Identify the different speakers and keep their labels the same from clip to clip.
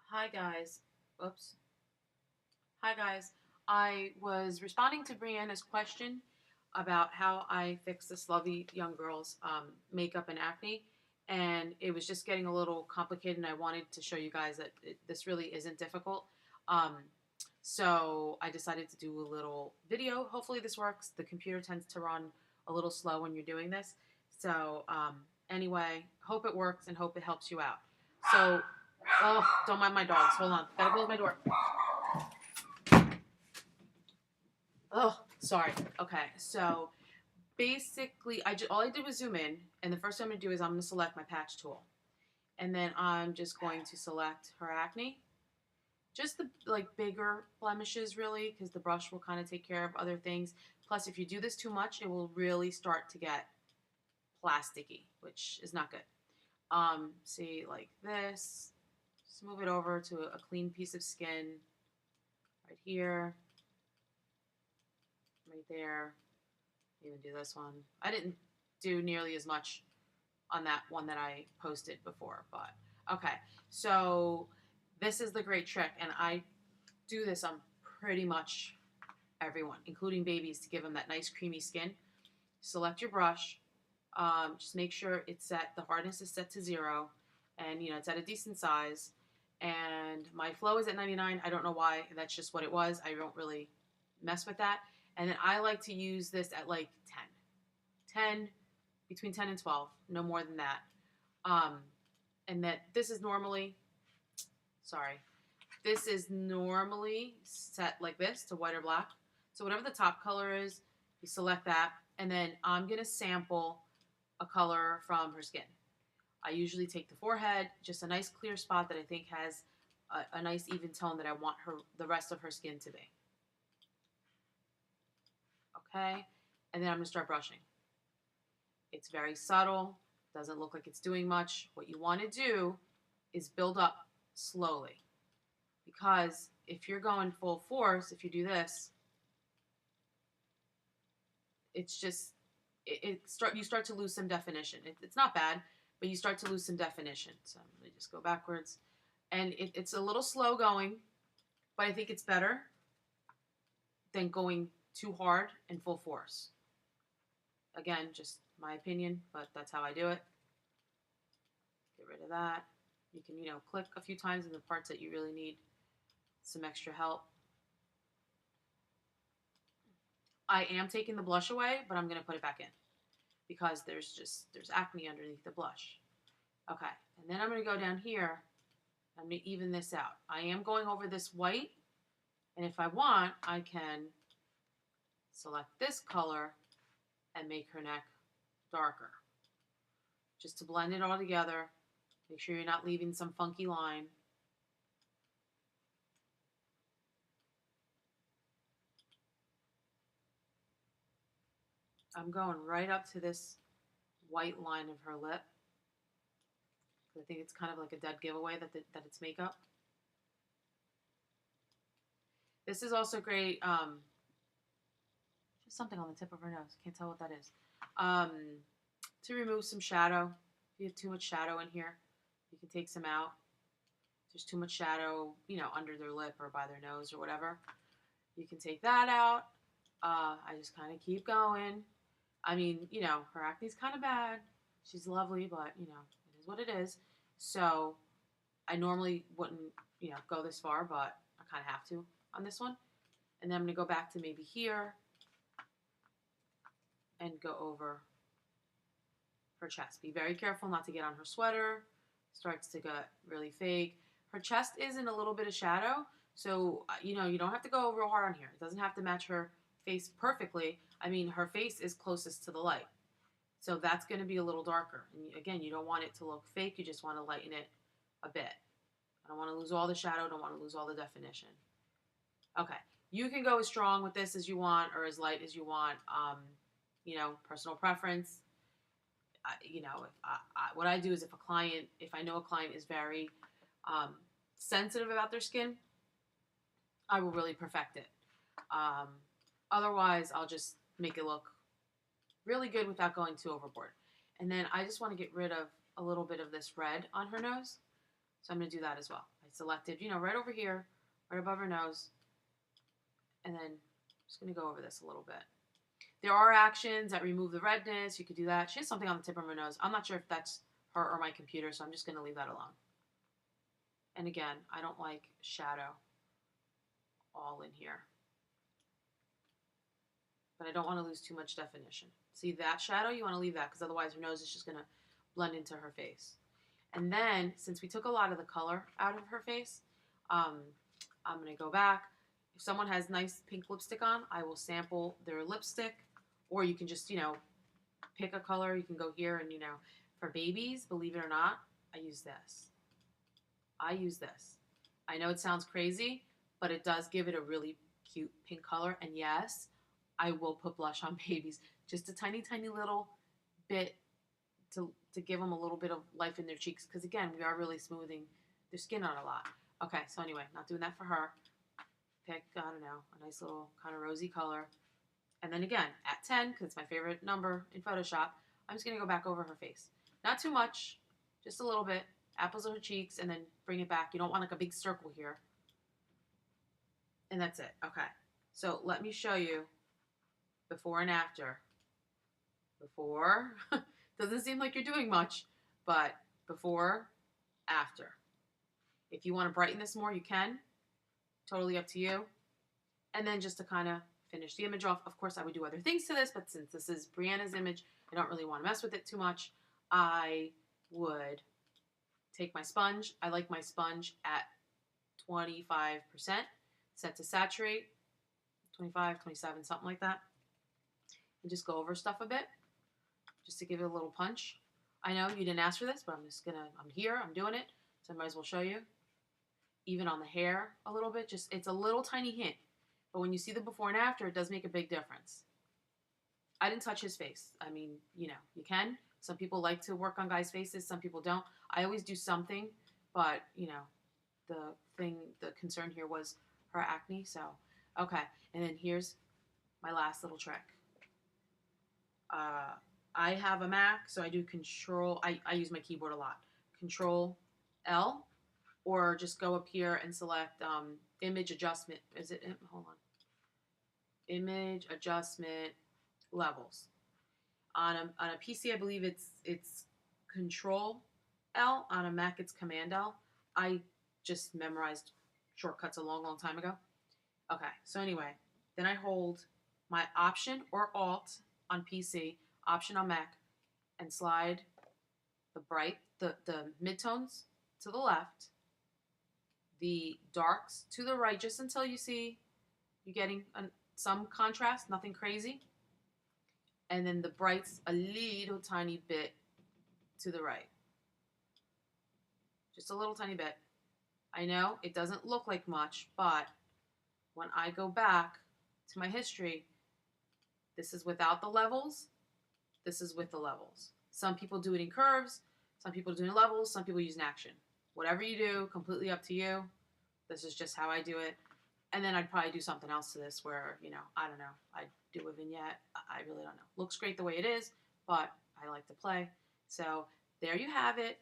Speaker 1: Hi guys. Oops. Hi guys. I was responding to Brianna's question about how I fix this lovely young girl's makeup and acne, and it was just getting a little complicated. And I wanted to show you guys that this really isn't difficult. Um, so I decided to do a little video. Hopefully this works. The computer tends to run a little slow when you're doing this. So anyway, hope it works and hope it helps you out. So oh, don't mind my dogs. Hold on. Gotta close my door. Oh, sorry. Okay, so basically, all I did was zoom in, and the first thing I'm gonna do is I'm gonna select my patch tool, and then I'm just going to select her acne, just the like bigger blemishes, really, because the brush will kind of take care of other things. Plus, if you do this too much, it will really start to get plasticky, which is not good. See, like this. Just move it over to a clean piece of skin, right here, right there. Even do this one. I didn't do nearly as much on that one that I posted before, but okay. So this is the great trick, and I do this on pretty much everyone, including babies, to give them that nice creamy skin. Select your brush. Just make sure it's set. The hardness is set to 0, and it's at a decent size. And my flow is at 99. I don't know why. That's just what it was. I don't really mess with that. And then I like to use this at like 10, between 10 and 12, no more than that. Um, and that this is normally, sorry, this is normally set like this to white or black. So whatever the top color is, you select that, and then I'm going to sample a color from her skin. I usually take the forehead, just a nice clear spot that I think has a nice even tone that I want the rest of her skin to be. Okay, and then I'm going to start brushing. It's very subtle, doesn't look like it's doing much. What you want to do is build up slowly, because if you're going full force, if you do this, it's just you start to lose some definition. It's not bad, but you start to lose some definition. So I'm going to just go backwards, and it's a little slow going, but I think it's better than going too hard and full force. Again, just my opinion, but that's how I do it. Get rid of that. You can, click a few times in the parts that you really need some extra help. I am taking the blush away, but I'm going to put it back in because there's acne underneath the blush. Okay, and then I'm going to go down here. I'm going to even this out. I am going over this white, and if I want, I can select this color and make her neck darker, just to blend it all together. Make sure you're not leaving some funky line. I'm going right up to this white line of her lip. I think it's kind of like a dead giveaway that it's makeup. This is also great. Just something on the tip of her nose. Can't tell what that is. To remove some shadow. If you have too much shadow in here, you can take some out. If there's too much shadow, under their lip or by their nose or whatever, you can take that out. I just kind of keep going. I mean, her acne's kind of bad. She's lovely, but, it is what it is. So I normally wouldn't, go this far, but I kind of have to on this one. And then I'm going to go back to maybe here and go over her chest. Be very careful not to get on her sweater. Starts to get really fake. Her chest is in a little bit of shadow, so, you don't have to go real hard on here. It doesn't have to match her face perfectly. I mean, her face is closest to the light. So that's going to be a little darker. And again, you don't want it to look fake. You just want to lighten it a bit. I don't want to lose all the shadow. Don't want to lose all the definition. Okay. You can go as strong with this as you want or as light as you want. Personal preference. What I do is if I know a client is very sensitive about their skin, I will really perfect it. Otherwise, I'll just make it look really good without going too overboard. And then I just want to get rid of a little bit of this red on her nose. So I'm going to do that as well. I selected, you know, right over here, right above her nose. And then I'm just going to go over this a little bit. There are actions that remove the redness. You could do that. She has something on the tip of her nose. I'm not sure if that's her or my computer, so I'm just going to leave that alone. And again, I don't like shadow all in here. But I don't want to lose too much definition. See that shadow? You want to leave that because otherwise her nose is just going to blend into her face. And then, since we took a lot of the color out of her face, I'm going to go back. If someone has nice pink lipstick on, I will sample their lipstick. Or you can just, you know, pick a color. You can go here and, you know, for babies, believe it or not, I use this. I know it sounds crazy, but it does give it a really cute pink color. And yes, I will put blush on babies. Just a tiny, tiny little bit to give them a little bit of life in their cheeks. Because again, we are really smoothing their skin out a lot. Okay, so anyway, not doing that for her. Pick, I don't know, a nice little kind of rosy color. And then again, at 10, because it's my favorite number in Photoshop, I'm just going to go back over her face. Not too much, just a little bit. Apples of her cheeks, and then bring it back. You don't want like a big circle here. And that's it. Okay. So let me show you before and after. Before. Doesn't seem like you're doing much, but before, after. If you want to brighten this more, you can. Totally up to you. And then just to kind of finish the image off, of course, I would do other things to this, but since this is Brianna's image, I don't really want to mess with it too much. I would take my sponge. I like my sponge at 25%, set to saturate, 25, 27, something like that. And just go over stuff a bit, just to give it a little punch. I know you didn't ask for this, but I'm here, I'm doing it, so I might as well show you. Even on the hair a little bit, just, it's a little tiny hint. But when you see the before and after, it does make a big difference. I didn't touch his face. I mean, you know, you can. Some people like to work on guys' faces, some people don't. I always do something, but, you know, the concern here was her acne, so, okay. And then here's my last little trick. I have a Mac, so I do I use my keyboard a lot. Control L, or just go up here and select image adjustment. Is it, hold on. Image adjustment levels. On a PC, I believe it's Control L. On a Mac, it's Command L. I just memorized shortcuts a long, long time ago. Okay, so anyway, then I hold my Option or Alt on PC, Option on Mac, and slide the midtones to the left, the darks to the right, just until you see you're getting some contrast, nothing crazy. And then the brights a little tiny bit to the right. Just a little tiny bit. I know it doesn't look like much, but when I go back to my history, this is without the levels. This is with the levels. Some people do it in curves. Some people do it in levels. Some people use an action. Whatever you do, completely up to you. This is just how I do it. And then I'd probably do something else to this where, you know, I don't know. I'd do a vignette. I really don't know. Looks great the way it is, but I like to play. So there you have it.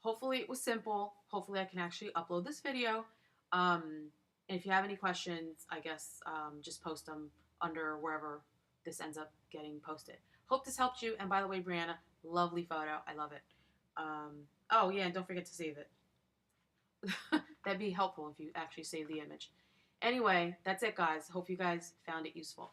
Speaker 1: Hopefully it was simple. Hopefully I can actually upload this video. And if you have any questions, I guess just post them under wherever this ends up getting posted. Hope this helped you. And by the way, Brianna, lovely photo. I love it. Oh, yeah, and don't forget to save it. That'd be helpful if you actually save the image. Anyway, that's it, guys. Hope you guys found it useful.